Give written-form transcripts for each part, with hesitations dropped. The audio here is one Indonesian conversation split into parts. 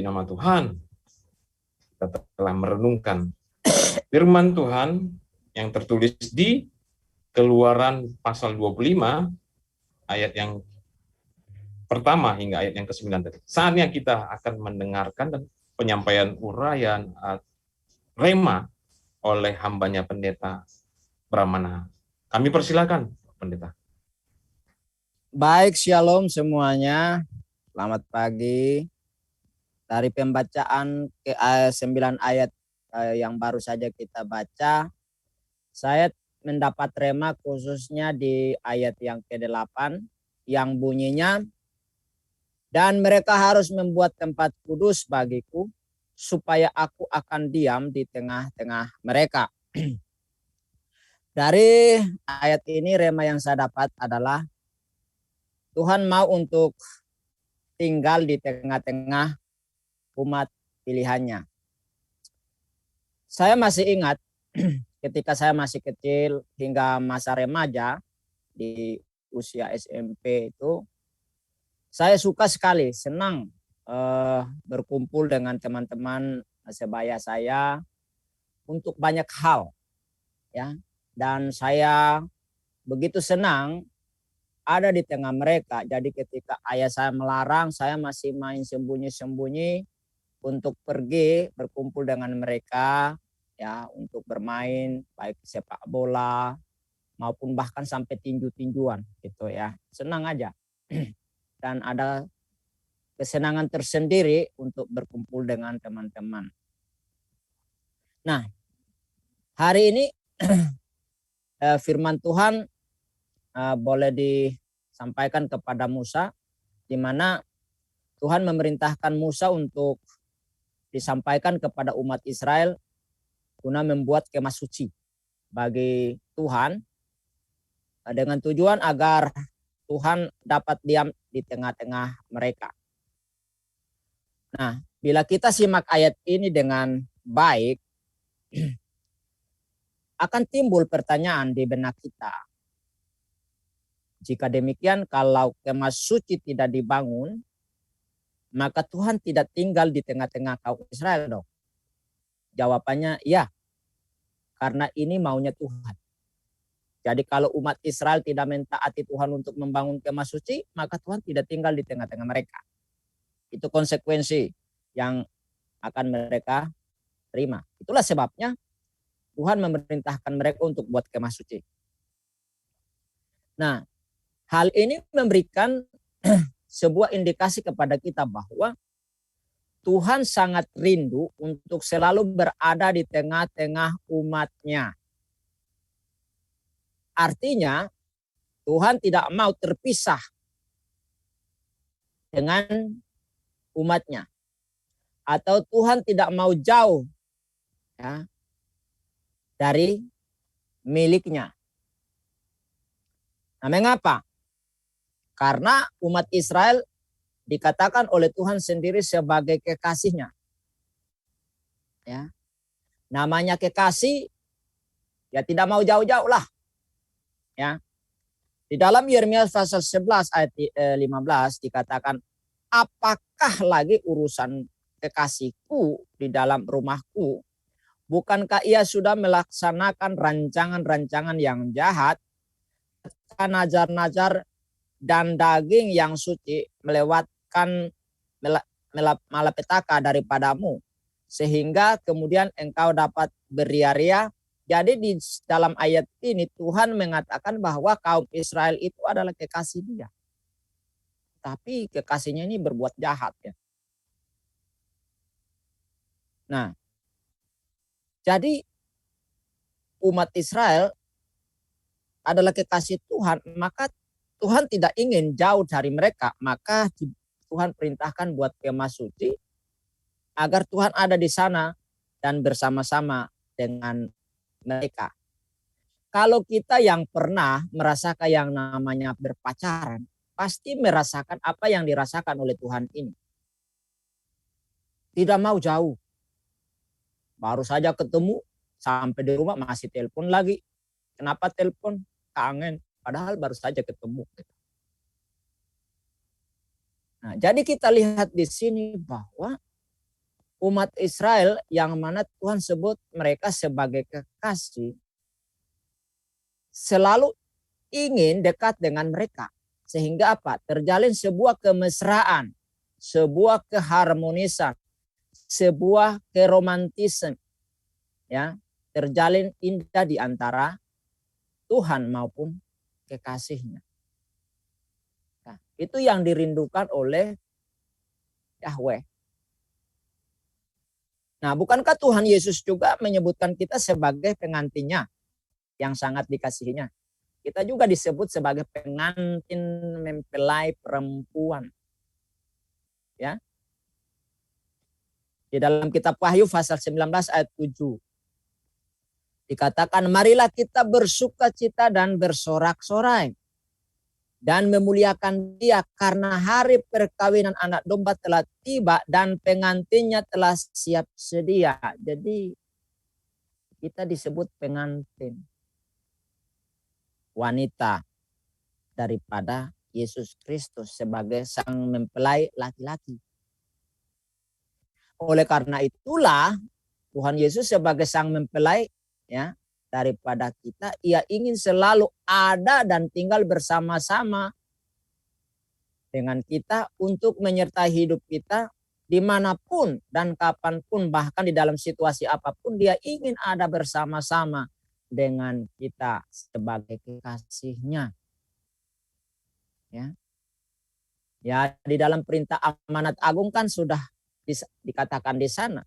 nama Tuhan, kita telah merenungkan firman Tuhan yang tertulis di Keluaran pasal 25 ayat yang pertama hingga ayat yang ke-9 tadi. Saatnya kita akan mendengarkan dan penyampaian uraian rema oleh hambanya Pendeta Pramana. Kami persilakan, Pendeta. Baik, shalom semuanya. Selamat pagi. Dari pembacaan ke 9 ayat yang baru saja kita baca, saya mendapat rema khususnya di ayat yang ke-8 yang bunyinya, dan mereka harus membuat tempat kudus bagiku supaya aku akan diam di tengah-tengah mereka. Dari ayat ini rema yang saya dapat adalah Tuhan mau untuk tinggal di tengah-tengah umat pilihannya. Saya masih ingat ketika saya masih kecil hingga masa remaja di usia SMP itu, saya suka sekali, senang berkumpul dengan teman-teman sebaya saya untuk banyak hal, ya. Dan saya begitu senang ada di tengah mereka. Jadi ketika ayah saya melarang, saya masih main sembunyi-sembunyi untuk pergi berkumpul dengan mereka, ya, untuk bermain baik sepak bola maupun bahkan sampai tinju-tinjuan gitu ya. Senang aja. Dan ada kesenangan tersendiri untuk berkumpul dengan teman-teman. Nah, hari ini firman Tuhan boleh disampaikan kepada Musa, di mana Tuhan memerintahkan Musa untuk disampaikan kepada umat Israel guna membuat kemah suci bagi Tuhan, dengan tujuan agar Tuhan dapat diam di tengah-tengah mereka. Nah, bila kita simak ayat ini dengan baik, akan timbul pertanyaan di benak kita. Jika demikian, kalau kemah suci tidak dibangun, maka Tuhan tidak tinggal di tengah-tengah kaum Israel dong. Jawabannya ya, karena ini maunya Tuhan. Jadi kalau umat Israel tidak mentaati Tuhan untuk membangun kemah suci, maka Tuhan tidak tinggal di tengah-tengah mereka. Itu konsekuensi yang akan mereka terima. Itulah sebabnya Tuhan memerintahkan mereka untuk buat kemah suci. Nah, hal ini memberikan sebuah indikasi kepada kita bahwa Tuhan sangat rindu untuk selalu berada di tengah-tengah umatnya. Artinya Tuhan tidak mau terpisah dengan umatnya. Atau Tuhan tidak mau jauh, ya, dari miliknya. Nah, mengapa? Karena umat Israel dikatakan oleh Tuhan sendiri sebagai kekasihnya. Ya. Namanya kekasih, ya tidak mau jauh-jauh lah. Ya. Di dalam Yeremia pasal 11 ayat 15 dikatakan, apakah lagi urusan kekasihku di dalam rumahku? Bukankah ia sudah melaksanakan rancangan-rancangan yang jahat, najar-najar dan daging yang suci melewatkan malapetaka daripadamu, sehingga kemudian engkau dapat beria-ria. Jadi di dalam ayat ini Tuhan mengatakan bahwa kaum Israel itu adalah kekasih Dia. Tapi kekasihnya ini berbuat jahat, ya. Nah, jadi umat Israel adalah kekasih Tuhan, maka Tuhan tidak ingin jauh dari mereka, maka Tuhan perintahkan buat kemah suci agar Tuhan ada di sana dan bersama-sama dengan mereka. Kalau kita yang pernah merasakan yang namanya berpacaran, pasti merasakan apa yang dirasakan oleh Tuhan ini. Tidak mau jauh. Baru saja ketemu, sampai di rumah masih telepon lagi. Kenapa telepon? Kangen. Padahal baru saja ketemu. Nah, jadi kita lihat di sini bahwa umat Israel yang mana Tuhan sebut mereka sebagai kekasih, selalu ingin dekat dengan mereka. Sehingga apa? Terjalin sebuah kemesraan, sebuah keharmonisan, sebuah keromantisan, ya, terjalin indah di antara Tuhan maupun kekasihnya. Nah, itu yang dirindukan oleh Yahweh. Nah, bukankah Tuhan Yesus juga menyebutkan kita sebagai pengantinnya yang sangat dikasihinya? Kita juga disebut sebagai pengantin mempelai perempuan. Ya. Di dalam kitab Wahyu pasal 19 ayat 7. Dikatakan, marilah kita bersukacita dan bersorak-sorai dan memuliakan Dia karena hari perkawinan anak domba telah tiba dan pengantinnya telah siap sedia. Jadi kita disebut pengantin wanita daripada Yesus Kristus sebagai sang mempelai laki-laki. Oleh karena itulah Tuhan Yesus sebagai sang mempelai, ya, daripada kita, Ia ingin selalu ada dan tinggal bersama-sama dengan kita untuk menyertai hidup kita dimanapun dan kapanpun, bahkan di dalam situasi apapun, Dia ingin ada bersama-sama dengan kita sebagai kekasihnya. Ya, ya, di dalam perintah amanat agung kan sudah dikatakan di sana,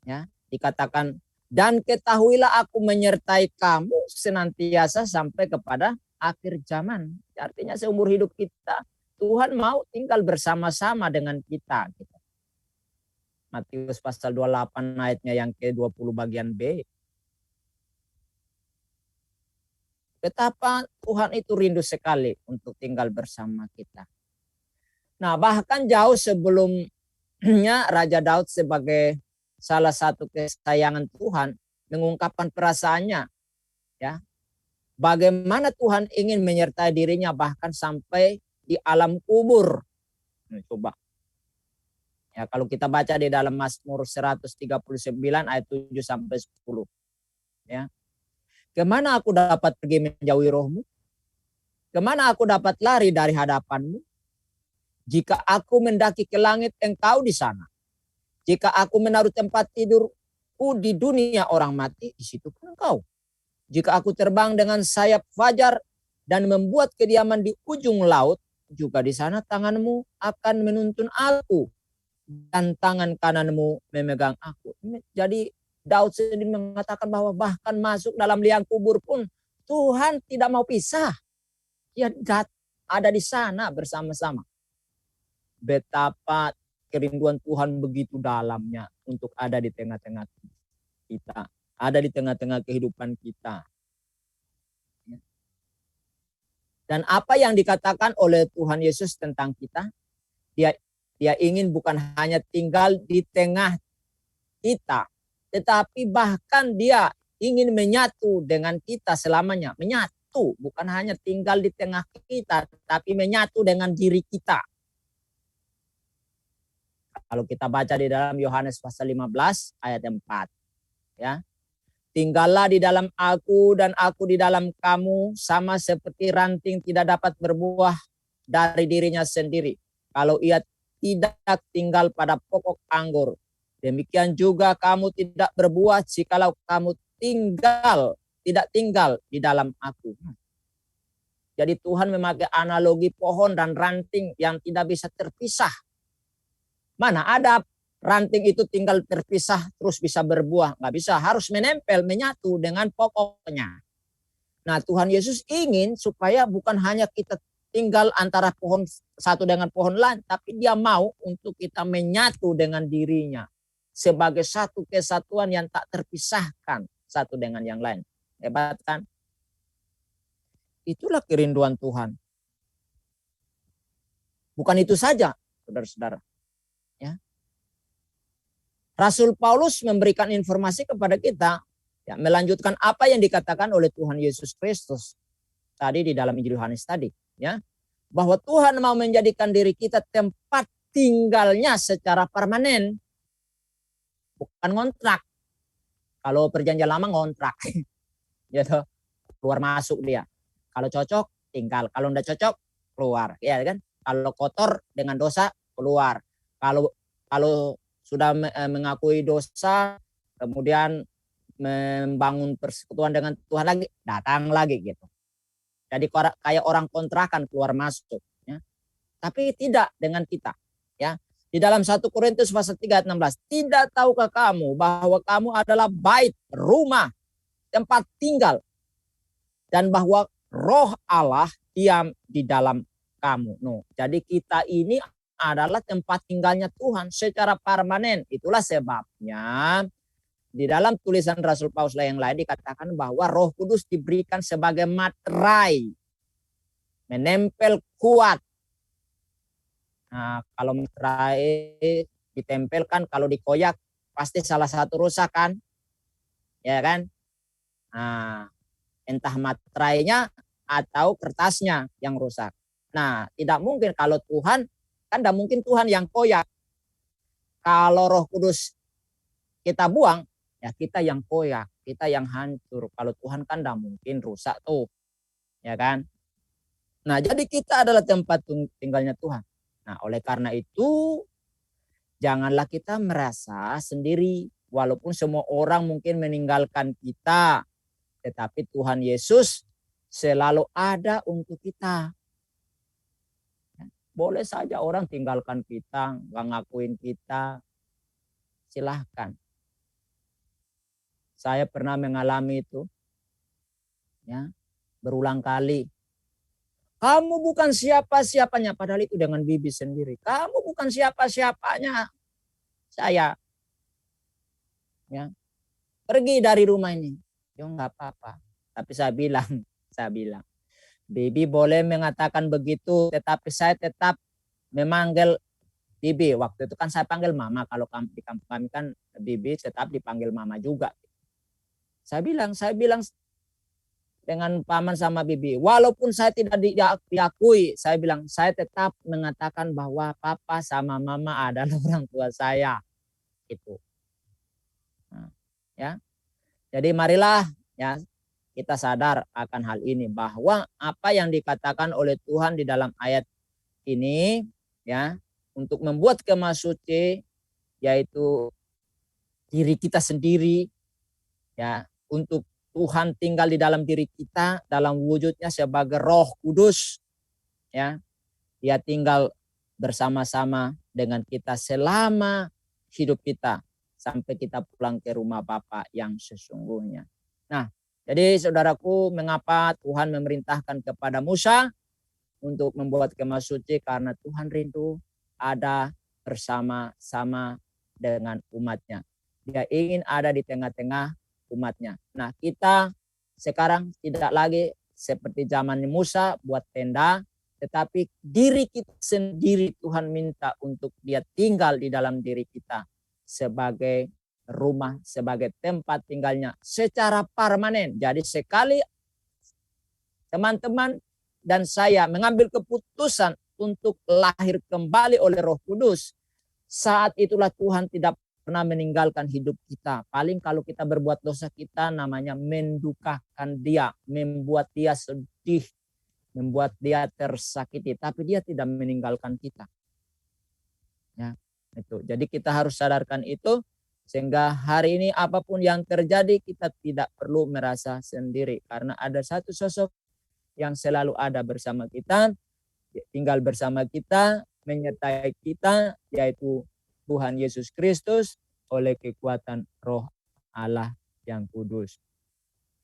ya, dikatakan, dan ketahuilah aku menyertai kamu senantiasa sampai kepada akhir zaman. Artinya seumur hidup kita, Tuhan mau tinggal bersama-sama dengan kita. Matius pasal 28 ayatnya yang ke-20 bagian B. Betapa Tuhan itu rindu sekali untuk tinggal bersama kita. Nah, bahkan jauh sebelumnya Raja Daud sebagai salah satu kesayangan Tuhan mengungkapkan perasaannya, ya, bagaimana Tuhan ingin menyertai dirinya bahkan sampai di alam kubur. Coba, ya, kalau kita baca di dalam Mazmur 139 ayat 7 sampai 10, ya, kemana aku dapat pergi menjauhi rohmu? Kemana aku dapat lari dari hadapanmu? Jika aku mendaki ke langit, engkau di sana. Jika aku menaruh tempat tidurku di dunia orang mati, di situ pun engkau. Jika aku terbang dengan sayap fajar dan membuat kediaman di ujung laut, juga di sana tanganmu akan menuntun aku dan tangan kananmu memegang aku. Jadi Daud sendiri mengatakan bahwa bahkan masuk dalam liang kubur pun Tuhan tidak mau pisah. Dia ada di sana bersama-sama. Betapa kerinduan Tuhan begitu dalamnya untuk ada di tengah-tengah kita. Ada di tengah-tengah kehidupan kita. Dan apa yang dikatakan oleh Tuhan Yesus tentang kita, dia ingin bukan hanya tinggal di tengah kita, tetapi bahkan Dia ingin menyatu dengan kita selamanya. Menyatu, bukan hanya tinggal di tengah kita, tapi menyatu dengan diri kita. Kalau kita baca di dalam Yohanes pasal 15 ayat 4, ya. Tinggallah di dalam aku dan aku di dalam kamu, sama seperti ranting tidak dapat berbuah dari dirinya sendiri kalau ia tidak tinggal pada pokok anggur. Demikian juga kamu tidak berbuah jikalau kamu tidak tinggal di dalam aku. Jadi Tuhan memakai analogi pohon dan ranting yang tidak bisa terpisah. Mana ada ranting itu tinggal terpisah terus bisa berbuah? Nggak bisa, harus menempel, menyatu dengan pokoknya. Nah, Tuhan Yesus ingin supaya bukan hanya kita tinggal antara pohon satu dengan pohon lain, tapi Dia mau untuk kita menyatu dengan dirinya sebagai satu kesatuan yang tak terpisahkan satu dengan yang lain. Hebat kan? Itulah kerinduan Tuhan. Bukan itu saja, saudara-saudara. Ya. Rasul Paulus memberikan informasi kepada kita, ya, melanjutkan apa yang dikatakan oleh Tuhan Yesus Kristus tadi di dalam Injil Yohanes tadi, ya, bahwa Tuhan mau menjadikan diri kita tempat tinggalnya secara permanen. bukan ngontrak. Kalau perjanjian lama ngontrak, gitu, keluar masuk dia. Kalau cocok tinggal, kalau enggak cocok keluar, ya kan? Kalau kotor dengan dosa keluar. Kalau sudah mengakui dosa, kemudian membangun persekutuan dengan Tuhan lagi, datang lagi gitu. Jadi kayak orang kontrakan keluar masuk, ya. Tapi tidak dengan kita, ya. Di dalam 1 Korintus pasal 3 ayat 16, tidak tahukah kamu bahwa kamu adalah bait, rumah, tempat tinggal, dan bahwa roh Allah diam di dalam kamu. No, jadi kita ini adalah tempat tinggalnya Tuhan secara permanen. Itulah sebabnya di dalam tulisan Rasul Paulus yang lain dikatakan bahwa Roh Kudus diberikan sebagai materai, menempel kuat. Nah, kalau materai ditempelkan, kalau dikoyak pasti salah satu rusak kan, ya kan? Nah, entah materainya atau kertasnya yang rusak. Nah, tidak mungkin kalau Tuhan, kan tidak mungkin Tuhan yang koyak. Kalau Roh Kudus kita buang, ya kita yang koyak, kita yang hancur. Kalau Tuhan kan tidak mungkin rusak tuh, ya kan? Nah, jadi kita adalah tempat tinggalnya Tuhan. Nah, oleh karena itu, janganlah kita merasa sendiri. Walaupun semua orang mungkin meninggalkan kita, tetapi Tuhan Yesus selalu ada untuk kita. Boleh saja orang tinggalkan kita, nggak ngakuin kita, silahkan. Saya pernah mengalami itu, ya, berulang kali. Kamu bukan siapa-siapanya, padahal itu dengan bibi sendiri. Kamu bukan siapa-siapanya. Saya, ya, pergi dari rumah ini. Ya nggak apa-apa. Tapi saya bilang, bibi boleh mengatakan begitu, tetapi saya tetap memanggil bibi. Waktu itu kan saya panggil mama. Kalau di kampung kami kan bibi tetap dipanggil mama juga. Saya bilang dengan paman sama bibi, walaupun saya tidak diakui, saya bilang saya tetap mengatakan bahwa papa sama mama adalah orang tua saya. Itu. Nah, ya. Jadi marilah, ya, kita sadar akan hal ini, bahwa apa yang dikatakan oleh Tuhan di dalam ayat ini, ya, untuk membuat kemah suci, yaitu diri kita sendiri, ya, untuk Tuhan tinggal di dalam diri kita dalam wujudnya sebagai Roh Kudus, ya. Dia tinggal bersama-sama dengan kita selama hidup kita sampai kita pulang ke rumah Bapa yang sesungguhnya. Nah, jadi saudaraku, mengapa Tuhan memerintahkan kepada Musa untuk membuat kemah suci? Karena Tuhan rindu ada bersama-sama dengan umatnya. Dia ingin ada di tengah-tengah umatnya. Nah, kita sekarang tidak lagi seperti zaman Musa buat tenda, tetapi diri kita sendiri Tuhan minta untuk dia tinggal di dalam diri kita sebagai rumah, sebagai tempat tinggalnya secara permanen. Jadi sekali teman-teman dan saya mengambil keputusan untuk lahir kembali oleh Roh Kudus, saat itulah Tuhan tidak pernah meninggalkan hidup kita. Paling kalau kita berbuat dosa, kita namanya mendukakan dia, membuat dia sedih, membuat dia tersakiti, tapi dia tidak meninggalkan kita. Ya, itu. Jadi kita harus sadarkan itu, sehingga hari ini apapun yang terjadi kita tidak perlu merasa sendiri, karena ada satu sosok yang selalu ada bersama kita, tinggal bersama kita, menyertai kita, yaitu Tuhan Yesus Kristus oleh kekuatan Roh Allah yang kudus.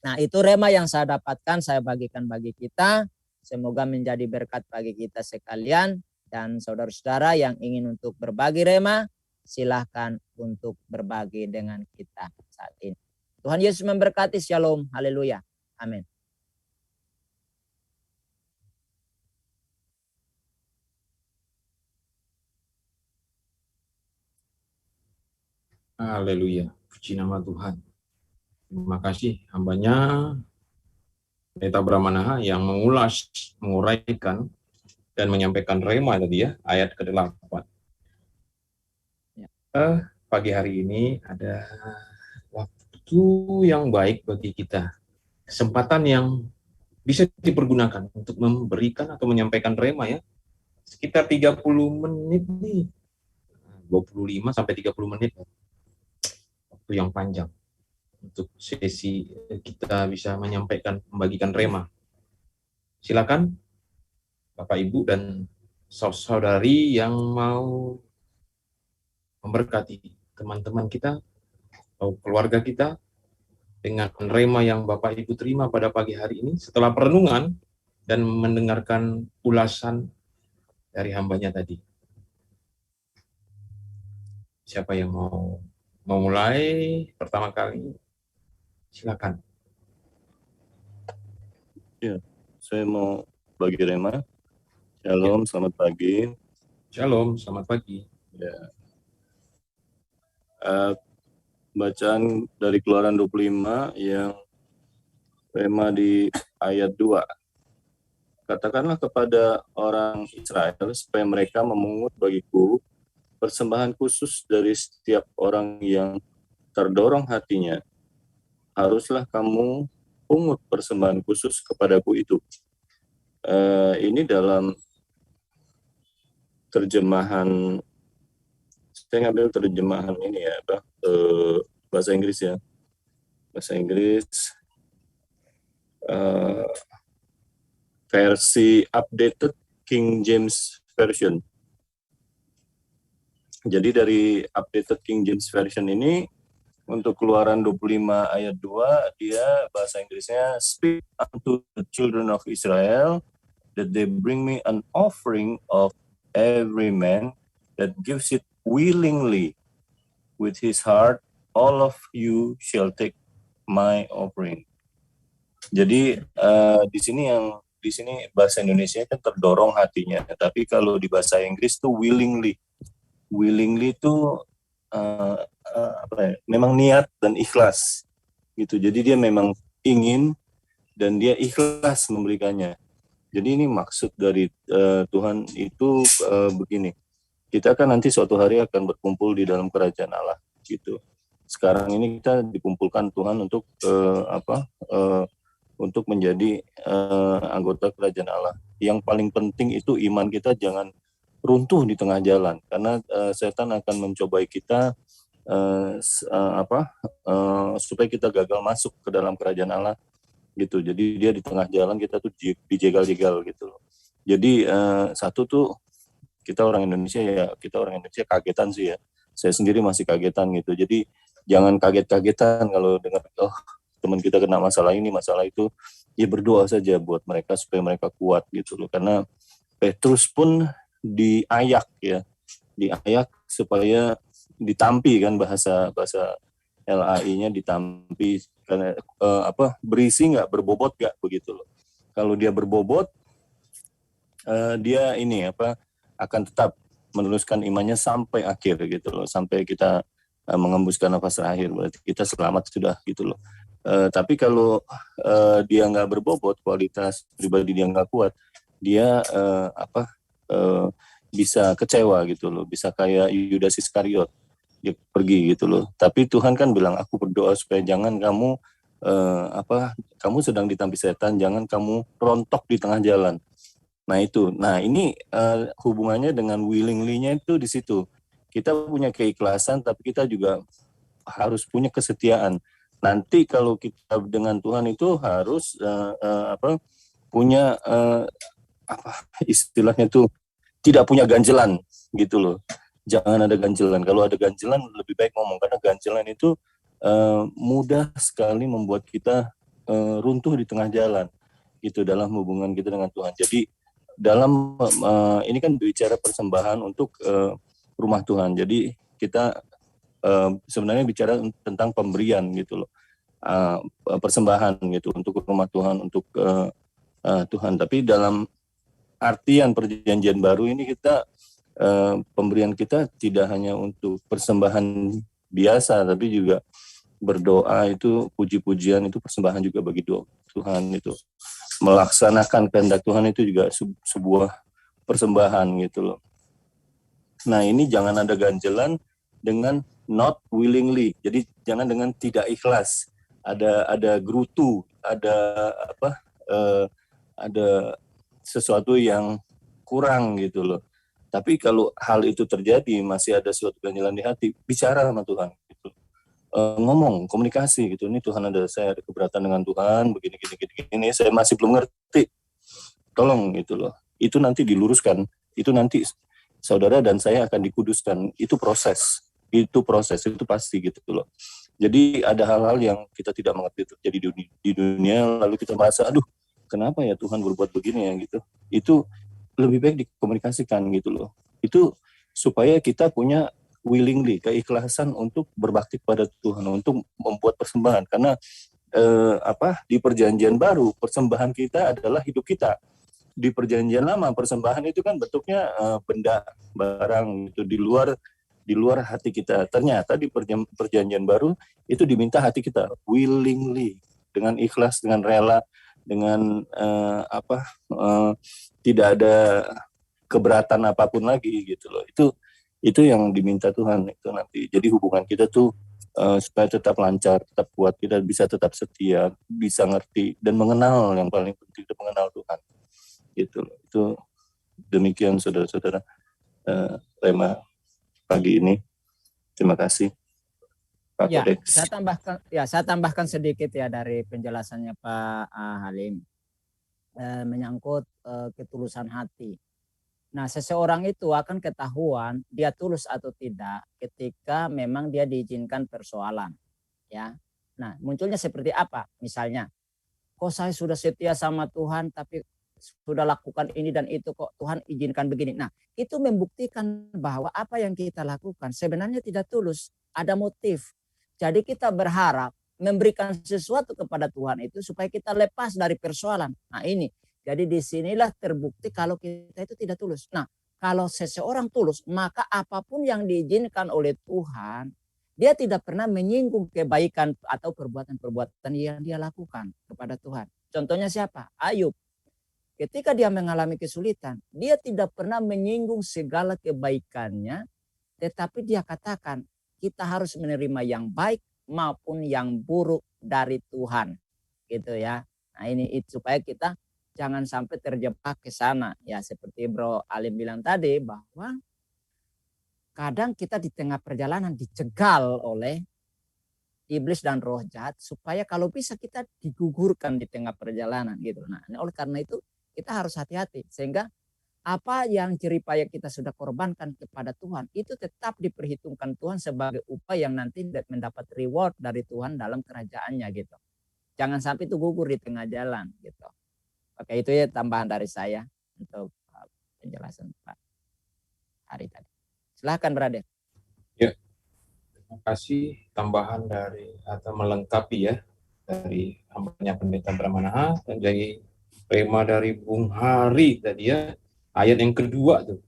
Nah, itu rema yang saya dapatkan, saya bagikan bagi kita. Semoga menjadi berkat bagi kita sekalian. Dan saudara-saudara yang ingin untuk berbagi rema, silahkan untuk berbagi dengan kita saat ini. Tuhan Yesus memberkati. Shalom. Haleluya. Amin. Haleluya, puji nama Tuhan. Terima kasih hambanya Pendeta Brahmanaha yang mengulas, menguraikan, dan menyampaikan rema tadi ya, ayat ke-8. Ya. pagi hari ini ada waktu yang baik bagi kita, kesempatan yang bisa dipergunakan untuk memberikan atau menyampaikan rema ya. Sekitar 30 menit nih. 25 sampai 30 menit. Waktu yang panjang untuk sesi kita bisa menyampaikan, membagikan rema. Silakan Bapak Ibu dan saudari yang mau memberkati teman-teman kita atau keluarga kita dengan rema yang Bapak Ibu terima pada pagi hari ini setelah perenungan dan mendengarkan ulasan dari hambanya tadi. Siapa yang mau mulai pertama kali? Silakan. Ya, saya mau bagi rema. Shalom, selamat pagi. Shalom, selamat pagi. Ya. Bacaan dari Keluaran 25 yang rema di ayat 2. Katakanlah kepada orang Israel supaya mereka memungut bagiku persembahan khusus dari setiap orang yang terdorong hatinya. Haruslah kamu pungut persembahan khusus kepadaku itu. Ini dalam terjemahan, saya ngambil terjemahan ini ya, bahasa Inggris ya. Bahasa Inggris versi updated King James Version. Jadi dari updated King James Version ini untuk Keluaran 25 ayat 2 dia bahasa Inggrisnya, speak unto the children of Israel that they bring me an offering of every man that gives it willingly with his heart, all of you shall take my offering. Jadi di sini bahasa Indonesia kan terdorong hatinya, tapi kalau di bahasa Inggris tuh willingly itu memang niat dan ikhlas gitu. Jadi dia memang ingin dan dia ikhlas memberikannya. Jadi ini maksud dari Tuhan itu begini. Kita kan nanti suatu hari akan berkumpul di dalam kerajaan Allah gitu. Sekarang ini kita dikumpulkan Tuhan untuk untuk menjadi anggota kerajaan Allah. Yang paling penting itu iman kita jangan runtuh di tengah jalan, karena setan akan mencobai kita supaya kita gagal masuk ke dalam kerajaan Allah gitu. Jadi dia di tengah jalan kita tuh dijegal-jegal gitu loh. Jadi satu tuh kita orang Indonesia kagetan sih ya. Saya sendiri masih kagetan gitu. Jadi jangan kaget-kagetan kalau dengar teman kita kena masalah ini, masalah itu. Ya berdoa saja buat mereka supaya mereka kuat gitu loh. Karena Petrus pun diayak supaya ditampi kan, bahasa LAI-nya ditampi, karena berisi nggak, berbobot nggak begitu loh. Kalau dia berbobot, dia akan tetap meneruskan imannya sampai akhir gitu loh, sampai kita mengembuskan nafas terakhir, berarti kita selamat sudah gitu loh. Tapi kalau dia nggak berbobot, kualitas pribadi dia nggak kuat, dia bisa kecewa gitu loh, bisa kayak Yudas Iskariot, dia pergi gitu loh. Tapi Tuhan kan bilang, aku berdoa supaya jangan kamu kamu sedang ditampi setan, jangan kamu rontok di tengah jalan. Nah ini hubungannya dengan willingly-nya itu di situ. Kita punya keikhlasan, tapi kita juga harus punya kesetiaan. Nanti kalau kita dengan Tuhan itu harus punya istilahnya tuh tidak punya ganjelan gitu loh. Jangan ada ganjelan. Kalau ada ganjelan lebih baik ngomong, karena ganjelan itu mudah sekali membuat kita runtuh di tengah jalan gitu dalam hubungan kita dengan Tuhan. Jadi dalam ini kan bicara persembahan untuk rumah Tuhan. Jadi kita sebenarnya bicara tentang pemberian gitu loh, persembahan gitu untuk rumah Tuhan, untuk Tuhan. Tapi dalam artian perjanjian baru ini kita pemberian kita tidak hanya untuk persembahan biasa, tapi juga berdoa itu, puji-pujian itu persembahan juga bagi doa Tuhan itu. Melaksanakan kehendak Tuhan itu juga sebuah persembahan gitu loh. Nah ini jangan ada ganjelan, dengan not willingly. Jadi jangan dengan tidak ikhlas. Ada gerutu, ada apa? Ada sesuatu yang kurang gitu loh. Tapi kalau hal itu terjadi, masih ada suatu ganjilan di hati, bicara sama Tuhan gitu. Ngomong, komunikasi gitu. Ini Tuhan, saya ada keberatan dengan Tuhan, begini gini, saya masih belum ngerti. Tolong gitu loh. Itu nanti diluruskan. Itu nanti saudara dan saya akan dikuduskan. Itu proses, itu pasti gitu loh. Jadi ada hal-hal yang kita tidak mengerti terjadi di dunia, lalu kita merasa, aduh, kenapa ya Tuhan berbuat begini ya gitu. Itu lebih baik dikomunikasikan gitu loh. Itu supaya kita punya willingly, keikhlasan untuk berbakti kepada Tuhan, untuk membuat persembahan. Karena di perjanjian baru, persembahan kita adalah hidup kita. Di perjanjian lama, persembahan itu kan bentuknya benda, barang itu di luar hati kita. Ternyata di perjanjian baru itu diminta hati kita willingly, dengan ikhlas, dengan rela, dengan tidak ada keberatan apapun lagi gitu loh. Itu yang diminta Tuhan itu nanti. Jadi hubungan kita tuh supaya tetap lancar, tetap kuat, kita bisa tetap setia, bisa ngerti dan mengenal, yang paling penting itu mengenal Tuhan. Gitu loh. Itu demikian saudara-saudara Rema pagi ini. Terima kasih Pak Ya, Kodex. saya tambahkan sedikit ya dari penjelasannya Pak Halim menyangkut ketulusan hati. Nah, seseorang itu akan ketahuan dia tulus atau tidak ketika memang dia diizinkan persoalan, ya. Nah, munculnya seperti apa? Misalnya, kok saya sudah setia sama Tuhan tapi sudah lakukan ini dan itu, kok Tuhan izinkan begini. Nah, itu membuktikan bahwa apa yang kita lakukan sebenarnya tidak tulus, ada motif. Jadi kita berharap memberikan sesuatu kepada Tuhan itu supaya kita lepas dari persoalan. Nah, ini. Jadi disinilah terbukti kalau kita itu tidak tulus. Nah, kalau seseorang tulus, maka apapun yang diizinkan oleh Tuhan, dia tidak pernah menyinggung kebaikan atau perbuatan-perbuatan yang dia lakukan kepada Tuhan. Contohnya siapa? Ayub. Ketika dia mengalami kesulitan, dia tidak pernah menyinggung segala kebaikannya, tetapi dia katakan, kita harus menerima yang baik maupun yang buruk dari Tuhan. Gitu ya. Nah, ini supaya kita jangan sampai terjebak ke sana. Ya, seperti Bro Alim bilang tadi, bahwa kadang kita di tengah perjalanan dicegal oleh iblis dan roh jahat, supaya kalau bisa kita digugurkan di tengah perjalanan gitu. Nah, oleh karena itu kita harus hati-hati, sehingga apa yang jeripaya kita sudah korbankan kepada Tuhan itu tetap diperhitungkan Tuhan sebagai upah yang nanti mendapat reward dari Tuhan dalam kerajaannya gitu. Jangan sampai itu gugur di tengah jalan gitu. Oke, itu ya tambahan dari saya untuk penjelasan Pak Hari tadi. Silahkan Brother. Ya, terima kasih tambahan dari atau melengkapi ya dari hambanya Pendeta Brahmana dan dari tema dari Bung Hari tadi ya, ayat yang kedua tuh.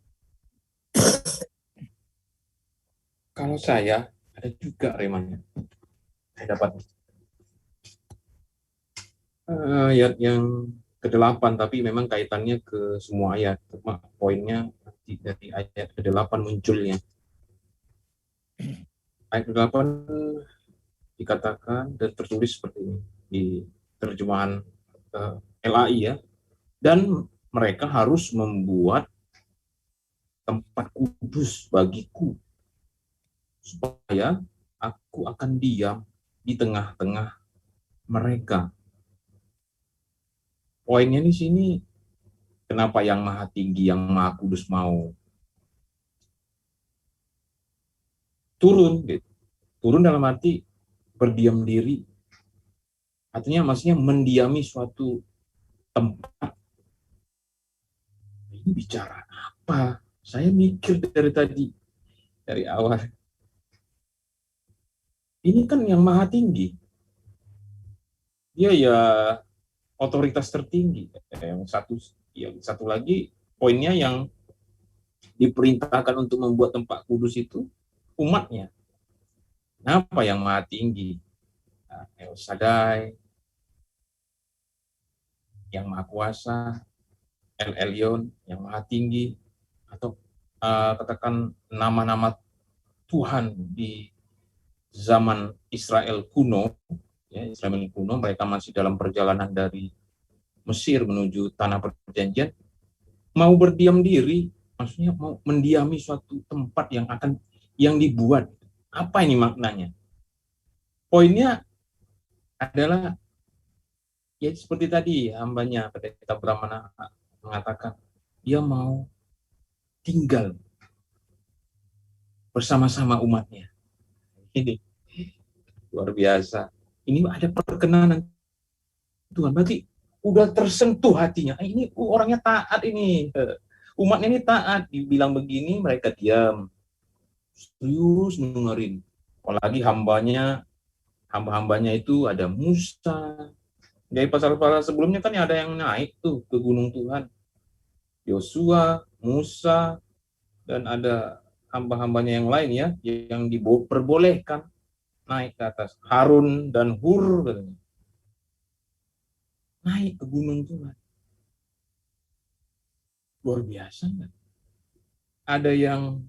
Kalau saya ada juga remanya. Saya dapat ayat yang ke-8, tapi memang kaitannya ke semua ayat. Poinnya dari ayat ke-8 munculnya. Ayat ke-8 dikatakan dan tertulis seperti ini di terjemahan LAI ya. Dan mereka harus membuat tempat kudus bagiku, supaya aku akan diam di tengah-tengah mereka. Poinnya di sini, kenapa yang maha tinggi, yang maha kudus mau turun? Gitu. Turun dalam arti berdiam diri. Artinya maksudnya mendiami suatu tempat. Ini bicara apa? Saya mikir dari tadi, dari awal. Ini kan yang maha tinggi. Dia ya otoritas tertinggi. Yang satu lagi poinnya yang diperintahkan untuk membuat tempat kudus itu umatnya. Kenapa yang maha tinggi? El Shaddai, yang maha kuasa, El Elyon, yang maha tinggi, atau katakan nama-nama Tuhan di zaman Israel kuno, ya, Israel kuno, mereka masih dalam perjalanan dari Mesir menuju tanah perjanjian, mau berdiam diri, maksudnya mau mendiami suatu tempat yang dibuat. Apa ini maknanya? Poinnya adalah ya seperti tadi hambanya pendeta Brahmana mengatakan, dia mau tinggal bersama-sama umatnya. Ini luar biasa. Ini ada perkenanan Tuhan. Berarti udah tersentuh hatinya. Ini orangnya taat ini. Umatnya ini taat. Dibilang begini, mereka diam. Serius dengerin. Apalagi hamba-hambanya itu ada Musa. Dari pasal-pasal sebelumnya kan ada yang naik tuh ke gunung Tuhan. Yosua, Musa, dan ada hamba-hambanya yang lain ya, yang diperbolehkan naik ke atas. Harun dan Hur katanya. Naik ke gunung Tuhan. Luar biasa kan? Ada yang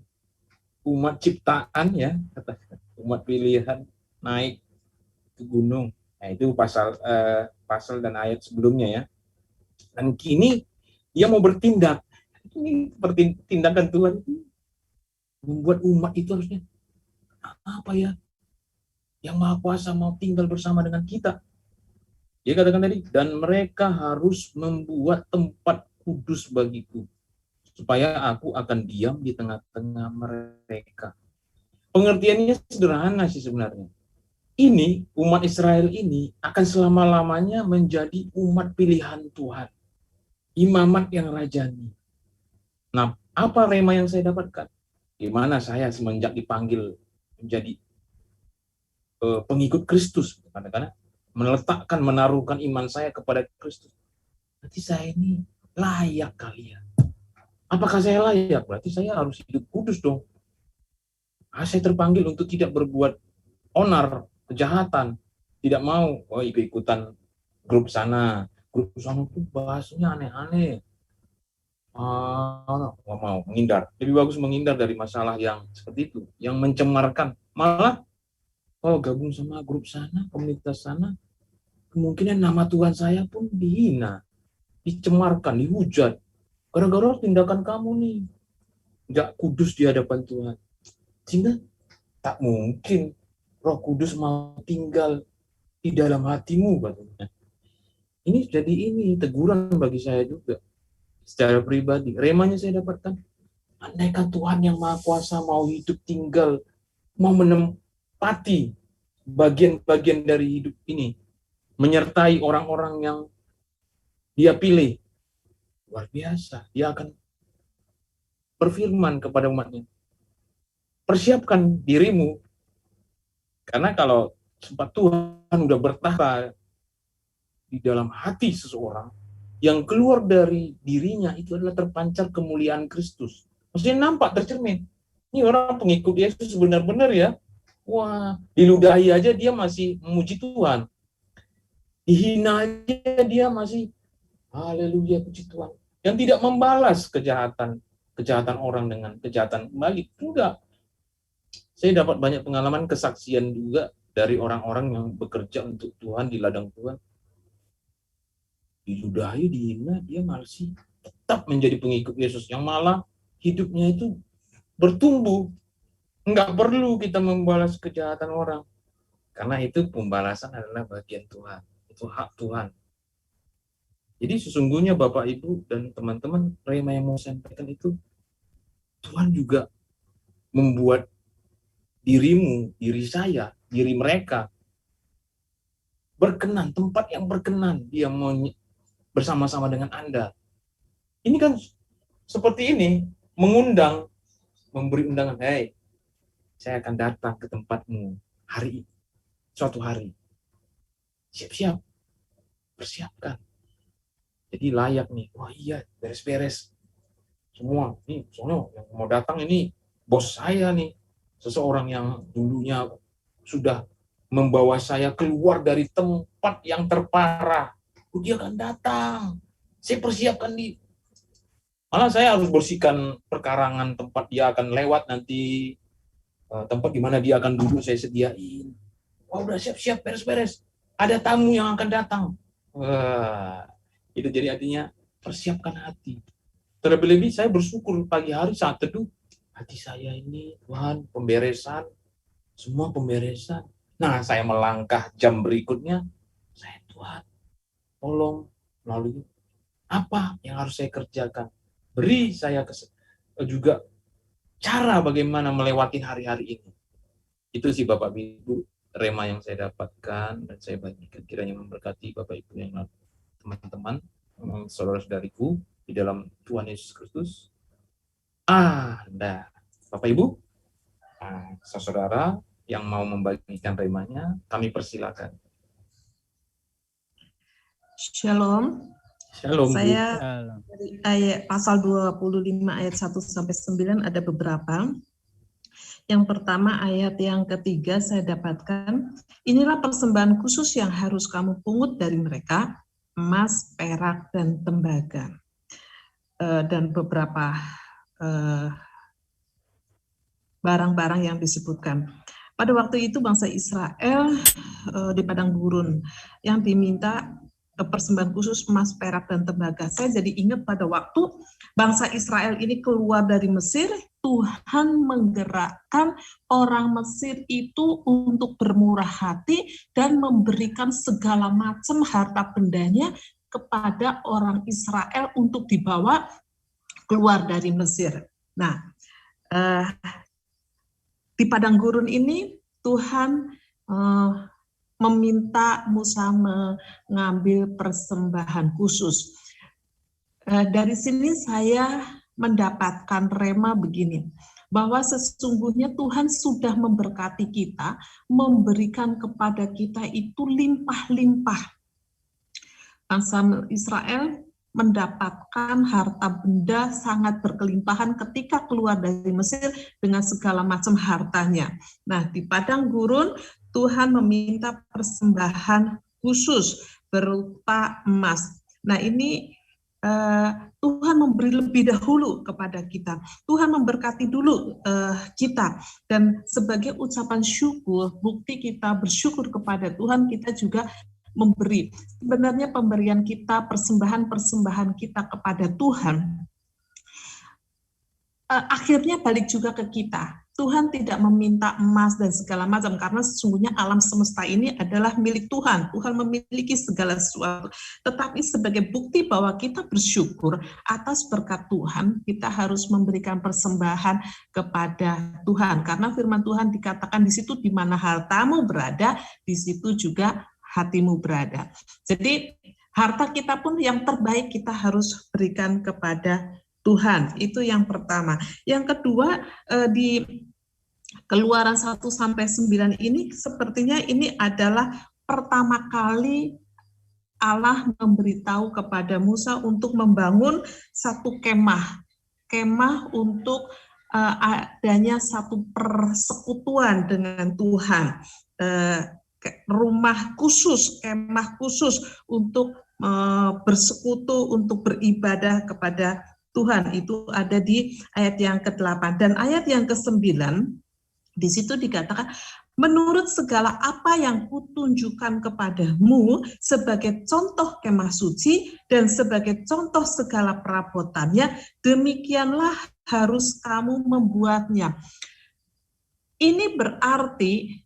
umat ciptaan ya, umat pilihan naik ke gunung. Nah, itu pasal dan ayat sebelumnya ya. Dan kini dia mau bertindak. Ini tindakan Tuhan itu membuat umat itu harusnya apa ya? Yang Maha Kuasa mau tinggal bersama dengan kita. Dia katakan tadi, dan mereka harus membuat tempat kudus bagiku, supaya aku akan diam di tengah-tengah mereka. Pengertiannya sederhana sih sebenarnya. Ini, umat Israel ini akan selama-lamanya menjadi umat pilihan Tuhan. Imamat yang rajani. Nah, apa rema yang saya dapatkan? Di mana saya semenjak dipanggil menjadi pengikut Kristus, kadang-kadang menaruhkan iman saya kepada Kristus. Berarti saya ini layak kali ya. Apakah saya layak? Berarti saya harus hidup kudus dong. Saya terpanggil untuk tidak berbuat onar, kejahatan. Tidak mau ikut-ikutan grup sana. Grup sana itu bahasanya aneh-aneh. Nggak mau, menghindar. Lebih bagus menghindar dari masalah yang seperti itu. Yang mencemarkan. Malah, gabung sama grup sana, komunitas sana, kemungkinan nama Tuhan saya pun dihina, dicemarkan, dihujat. Gara-gara tindakan kamu nih, nggak kudus di hadapan Tuhan. Sehingga tak mungkin Roh Kudus mau tinggal di dalam hatimu, katanya. Ini jadi teguran bagi saya juga. Secara pribadi, remanya saya dapatkan. Andaikan Tuhan yang Maha Kuasa mau hidup tinggal, mau menempati bagian-bagian dari hidup ini, menyertai orang-orang yang dia pilih, luar biasa. Dia akan berfirman kepada umatnya, persiapkan dirimu, karena kalau sempat Tuhan udah bertahta di dalam hati seseorang, yang keluar dari dirinya itu adalah terpancar kemuliaan Kristus. Maksudnya nampak, tercermin. Ini orang pengikut Yesus benar-benar ya. Wah, diludahi aja dia masih memuji Tuhan. Dihina aja dia masih haleluya, puji Tuhan. Yang tidak membalas kejahatan orang dengan kejahatan balik. Enggak. Saya dapat banyak pengalaman kesaksian juga dari orang-orang yang bekerja untuk Tuhan di ladang Tuhan. Diludahi, dihina, dia masih tetap menjadi pengikut Yesus. Yang malah hidupnya itu bertumbuh. Enggak perlu kita membalas kejahatan orang. Karena itu pembalasan adalah bagian Tuhan. Itu hak Tuhan. Jadi sesungguhnya Bapak, Ibu, dan teman-teman, rema yang mau saya sampaikan itu, Tuhan juga membuat dirimu, diri saya, diri mereka berkenan, tempat yang berkenan. Dia mau bersama-sama dengan Anda. Ini kan seperti ini, mengundang, memberi undangan, hey, saya akan datang ke tempatmu hari ini, suatu hari. Siap-siap, persiapkan. Jadi layak nih, wah iya, beres-beres. Semua, nih, soalnya yang mau datang ini, bos saya nih, seseorang yang dulunya sudah membawa saya keluar dari tempat yang terparah. Dia akan datang. Saya persiapkan malah saya harus bersihkan perkarangan tempat dia akan lewat nanti. tempat di mana dia akan duduk saya sediain. Wah, udah siap-siap, beres-beres. Ada tamu yang akan datang. Wah, itu jadi artinya persiapkan hati. Terlebih-lebih saya bersyukur pagi hari saat teduh, hati saya ini Tuhan pemberesan, semua pemberesan. Nah, saya melangkah jam berikutnya, saya Tuhan, tolong melalui apa yang harus saya kerjakan. Beri saya juga cara bagaimana melewati hari-hari ini. Itu sih Bapak Ibu, rema yang saya dapatkan dan saya bagikan. Kiranya memberkati Bapak Ibu yang teman-teman, saudara-saudariku di dalam Tuhan Yesus Kristus. Nah, Bapak Ibu, saudara yang mau membagikan remanya, kami persilakan. Shalom. Shalom, Bu. Saya dari ayat pasal 25 ayat 1 sampai 9 ada beberapa. Yang pertama ayat yang ketiga saya dapatkan, inilah persembahan khusus yang harus kamu pungut dari mereka, emas, perak, dan tembaga. Dan beberapa barang-barang yang disebutkan. Pada waktu itu bangsa Israel di padang gurun yang diminta persembahan khusus emas, perak, dan tembaga. Saya jadi ingat pada waktu bangsa Israel ini keluar dari Mesir, Tuhan menggerakkan orang Mesir itu untuk bermurah hati dan memberikan segala macam harta bendanya kepada orang Israel untuk dibawa keluar dari Mesir. Nah, di padang gurun ini Tuhan meminta Musa mengambil persembahan khusus. Dari sini saya mendapatkan rema begini, bahwa sesungguhnya Tuhan sudah memberkati kita, memberikan kepada kita itu limpah-limpah. Bangsa Israel mendapatkan harta benda sangat berkelimpahan ketika keluar dari Mesir dengan segala macam hartanya. Nah, di padang gurun Tuhan meminta persembahan khusus berupa emas. Nah, ini Tuhan memberi lebih dahulu kepada kita. Tuhan memberkati dulu kita. Dan sebagai ucapan syukur, bukti kita bersyukur kepada Tuhan, kita juga memberi. Sebenarnya pemberian kita, persembahan-persembahan kita kepada Tuhan, akhirnya balik juga ke kita. Tuhan tidak meminta emas dan segala macam, karena sesungguhnya alam semesta ini adalah milik Tuhan. Tuhan memiliki segala sesuatu. Tetapi sebagai bukti bahwa kita bersyukur atas berkat Tuhan, kita harus memberikan persembahan kepada Tuhan. Karena firman Tuhan dikatakan di situ, di mana hartamu berada, di situ juga hatimu berada. Jadi harta kita pun yang terbaik kita harus berikan kepada Tuhan. Itu yang pertama. Yang kedua, di Keluaran 1-9 ini sepertinya ini adalah pertama kali Allah memberitahu kepada Musa untuk membangun satu kemah untuk adanya satu persekutuan dengan Tuhan. Rumah khusus, kemah khusus untuk bersekutu, untuk beribadah kepada Tuhan. Itu ada di ayat yang ke-8. Dan ayat yang ke-9, di situ dikatakan, menurut segala apa yang kutunjukkan kepadamu sebagai contoh kemah suci dan sebagai contoh segala perabotannya, demikianlah harus kamu membuatnya. Ini berarti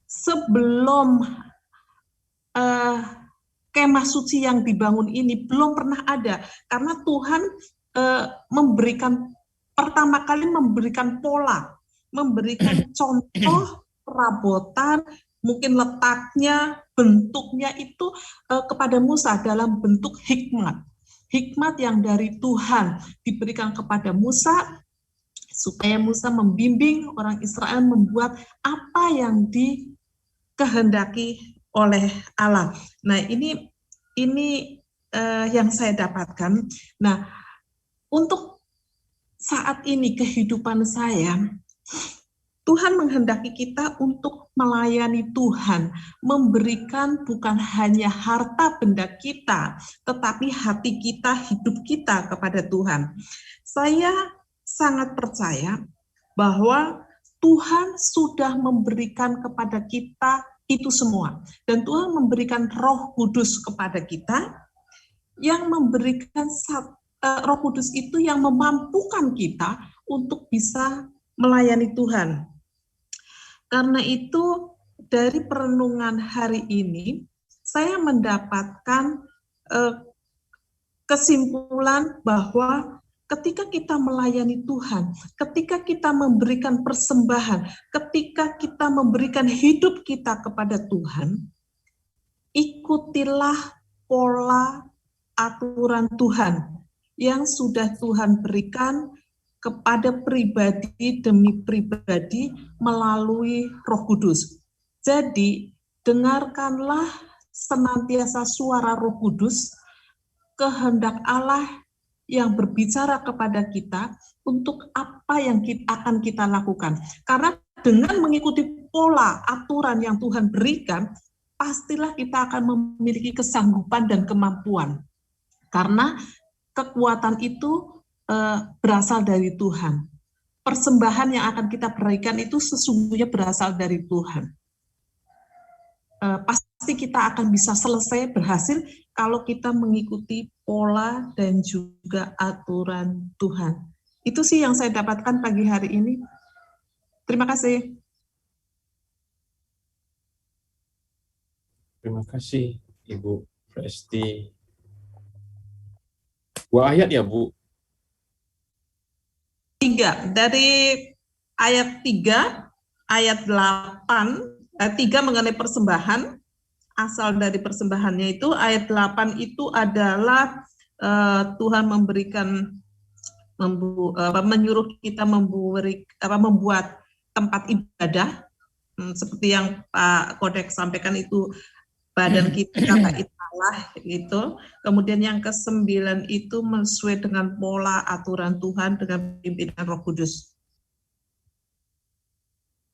sebelum kemah suci yang dibangun ini belum pernah ada, karena Tuhan pertama kali memberikan pola, memberikan contoh perabotan, mungkin letaknya, bentuknya itu kepada Musa dalam bentuk hikmat. Hikmat yang dari Tuhan diberikan kepada Musa, supaya Musa membimbing orang Israel membuat apa yang dikehendaki oleh Allah. Nah, ini yang saya dapatkan. Nah, untuk saat ini kehidupan saya, Tuhan menghendaki kita untuk melayani Tuhan, memberikan bukan hanya harta benda kita, tetapi hati kita, hidup kita kepada Tuhan. Saya sangat percaya bahwa Tuhan sudah memberikan kepada kita itu semua. Dan Tuhan memberikan Roh Kudus kepada kita, yang memberikan Roh Kudus itu yang memampukan kita untuk bisa melayani Tuhan. Karena itu dari perenungan hari ini, saya mendapatkan kesimpulan bahwa ketika kita melayani Tuhan, ketika kita memberikan persembahan, ketika kita memberikan hidup kita kepada Tuhan, ikutilah pola aturan Tuhan yang sudah Tuhan berikan kepada pribadi demi pribadi melalui Roh Kudus. Jadi, dengarkanlah senantiasa suara Roh Kudus, kehendak Allah yang berbicara kepada kita untuk apa yang akan kita lakukan. Karena dengan mengikuti pola aturan yang Tuhan berikan, pastilah kita akan memiliki kesanggupan dan kemampuan. Karena kekuatan itu berasal dari Tuhan. Persembahan yang akan kita berikan itu sesungguhnya berasal dari Tuhan. Pasti kita akan bisa selesai berhasil kalau kita mengikuti pola dan juga aturan Tuhan. Itu sih yang saya dapatkan pagi hari ini. Terima kasih. Terima kasih Ibu Presti. 2 ayat ya Bu? 3, dari ayat 3, ayat 8, 3 mengenai persembahan, asal dari persembahannya itu, ayat 8 itu adalah Tuhan menyuruh kita membuat tempat ibadah, seperti yang Pak Kodek sampaikan itu, badan kita bait Allah gitu. Kemudian yang ke-9 itu sesuai dengan pola aturan Tuhan dengan pimpinan Roh Kudus.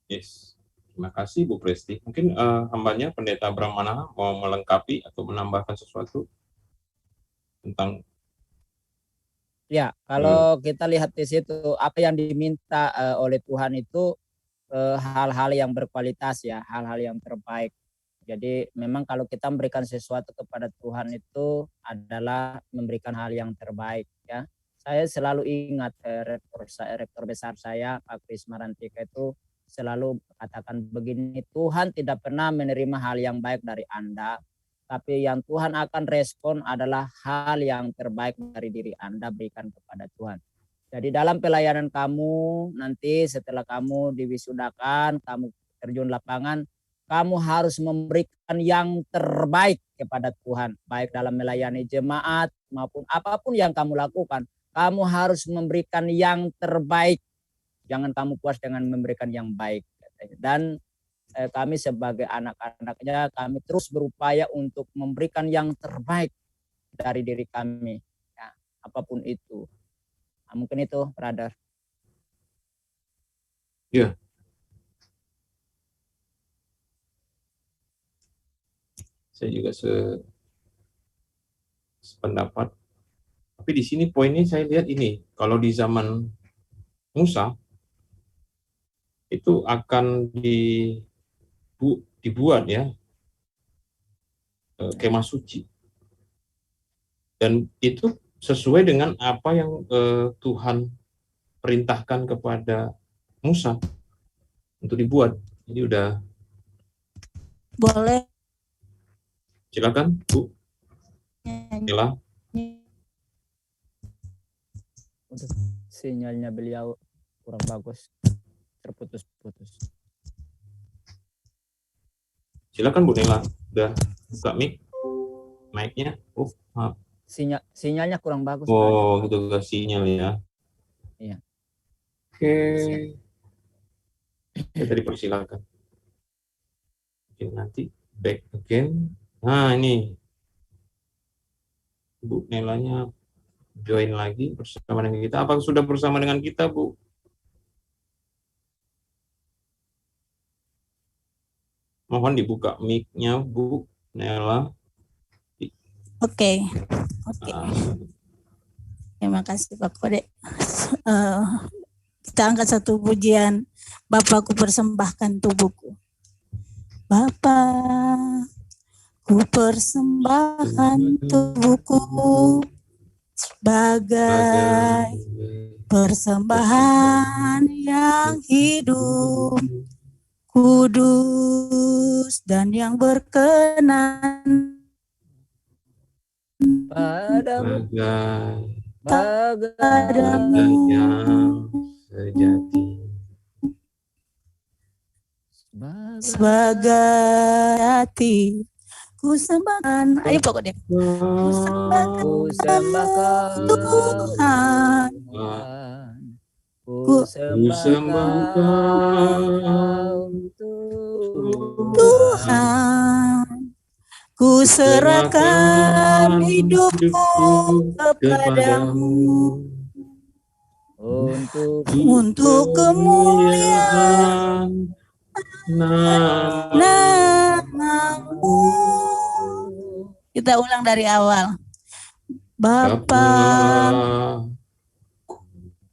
Yes. Terima kasih Bu Presti. Mungkin hambanya Pendeta Brahmana mau melengkapi atau menambahkan sesuatu tentang. Ya, kalau kita lihat di situ apa yang diminta oleh Tuhan itu hal-hal yang berkualitas ya, hal-hal yang terbaik. Jadi memang kalau kita memberikan sesuatu kepada Tuhan itu adalah memberikan hal yang terbaik ya. Saya selalu ingat rektor besar saya Pak Kris Marantika itu selalu katakan begini, Tuhan tidak pernah menerima hal yang baik dari Anda, tapi yang Tuhan akan respon adalah hal yang terbaik dari diri Anda berikan kepada Tuhan. Jadi dalam pelayanan kamu nanti setelah kamu diwisudakan, kamu terjun lapangan, kamu harus memberikan yang terbaik kepada Tuhan, baik dalam melayani jemaat maupun apapun yang kamu lakukan. Kamu harus memberikan yang terbaik. Jangan kamu puas dengan memberikan yang baik. Dan kami sebagai anak-anaknya, kami terus berupaya untuk memberikan yang terbaik dari diri kami, ya, apapun itu. Nah, mungkin itu, brother. Ya. Saya juga sependapat. Tapi di sini poinnya saya lihat ini, kalau di zaman Musa itu akan dibuat ya kemah suci, dan itu sesuai dengan apa yang Tuhan perintahkan kepada Musa untuk dibuat. Jadi udah. Boleh. Silakan Bu. Ella. Sinyalnya beliau kurang bagus, terputus-putus. Silakan Bu Nela, udah buka mic-nya. Oh, maaf. Sinyalnya kurang bagus. Oh, gitu gak sinyal ya. Iya. Oke. Ya, tadi persilakan. Mungkin nanti back again. Nah, ini Bu Nelanya join lagi bersama dengan kita. Apakah sudah bersama dengan kita, Bu? Mohon dibuka mic-nya, Bu Nela. Oke. Terima kasih Pak Kodek. Kita angkat satu pujian. Bapa, ku persembahkan tubuhku. Bapa, ku persembahkan tubuhku sebagai persembahan yang hidup, kudus dan yang berkenan Padamu, Bagai yang sejati. sebagai hati ku sembahkan. Ayo pokoknya. Ku sembahkan ku sembahkan Tuhan. Ku sembahkan Tuhan. Ku serahkan hidupku kepadamu untuk kemuliaan namamu. Kita ulang dari awal. Bapa,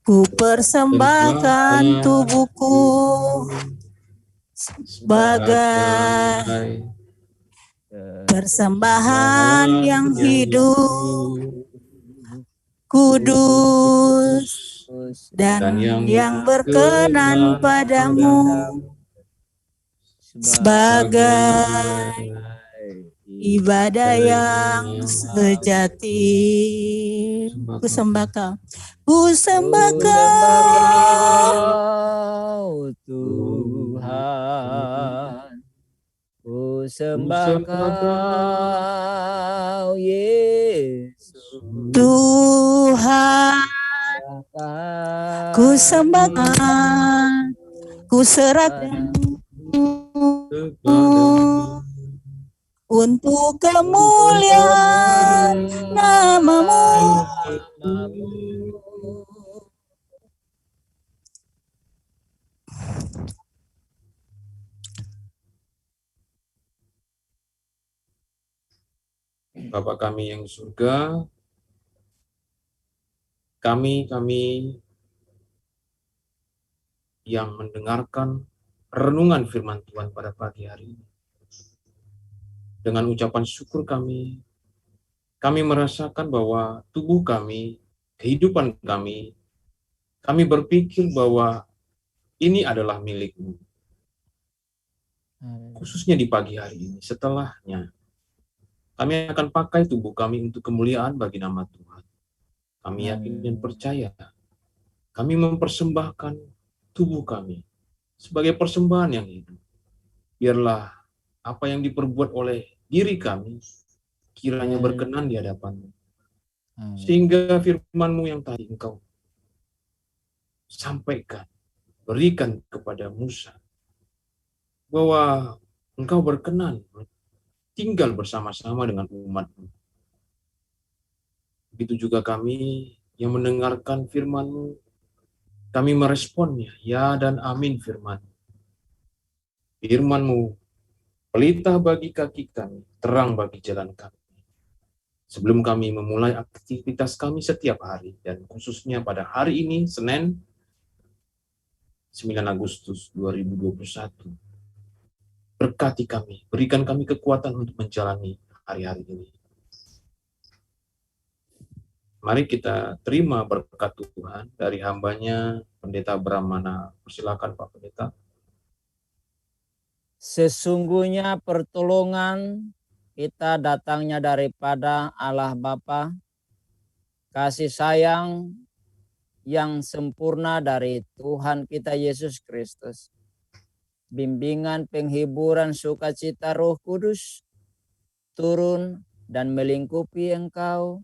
ku persembahkan tubuhku sebagai persembahan yang hidup, kudus dan yang berkenan padamu sebagai ibadah yang sejati. Ku sembah Kau, ku sembah Kau Tuhan, ku sembah Kau Yesus Tuhan, ku sembah Kau, ku serahkan untuk kemuliaan namamu. Bapa kami yang surga, kami yang mendengarkan renungan firman Tuhan pada pagi hari ini. Dengan ucapan syukur kami merasakan bahwa tubuh kami, kehidupan kami berpikir bahwa ini adalah milik-Mu. Khususnya di pagi hari ini, setelahnya, kami akan pakai tubuh kami untuk kemuliaan bagi nama Tuhan. Kami yakin dan percaya, kami mempersembahkan tubuh kami sebagai persembahan yang hidup. Biarlah apa yang diperbuat oleh diri kami kiranya berkenan di hadapan-Mu. Sehingga firman-Mu yang tadi Engkau sampaikan, berikan kepada Musa, bahwa Engkau berkenan tinggal bersama-sama dengan umat-Mu. Begitu juga kami yang mendengarkan firman-Mu, kami meresponnya, ya dan amin firman. Firman-Mu, pelita bagi kaki kami, terang bagi jalan kami. Sebelum kami memulai aktivitas kami setiap hari, dan khususnya pada hari ini, Senin, 9 Agustus 2021, berkati kami, berikan kami kekuatan untuk menjalani hari-hari ini. Mari kita terima berkat Tuhan dari hambanya, Pendeta Brahmana. Persilakan Pak Pendeta. Sesungguhnya pertolongan kita datangnya daripada Allah Bapa, kasih sayang yang sempurna dari Tuhan kita Yesus Kristus, bimbingan, penghiburan, sukacita Roh Kudus turun dan melingkupi engkau,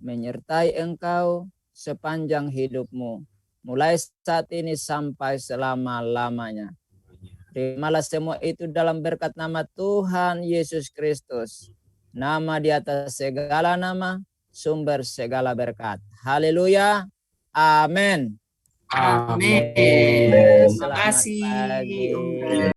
menyertai engkau sepanjang hidupmu, mulai saat ini sampai selama-lamanya. Terimalah semua itu dalam berkat nama Tuhan Yesus Kristus, nama di atas segala nama, sumber segala berkat. Haleluya. Amin. Amin. Amin. Terima kasih.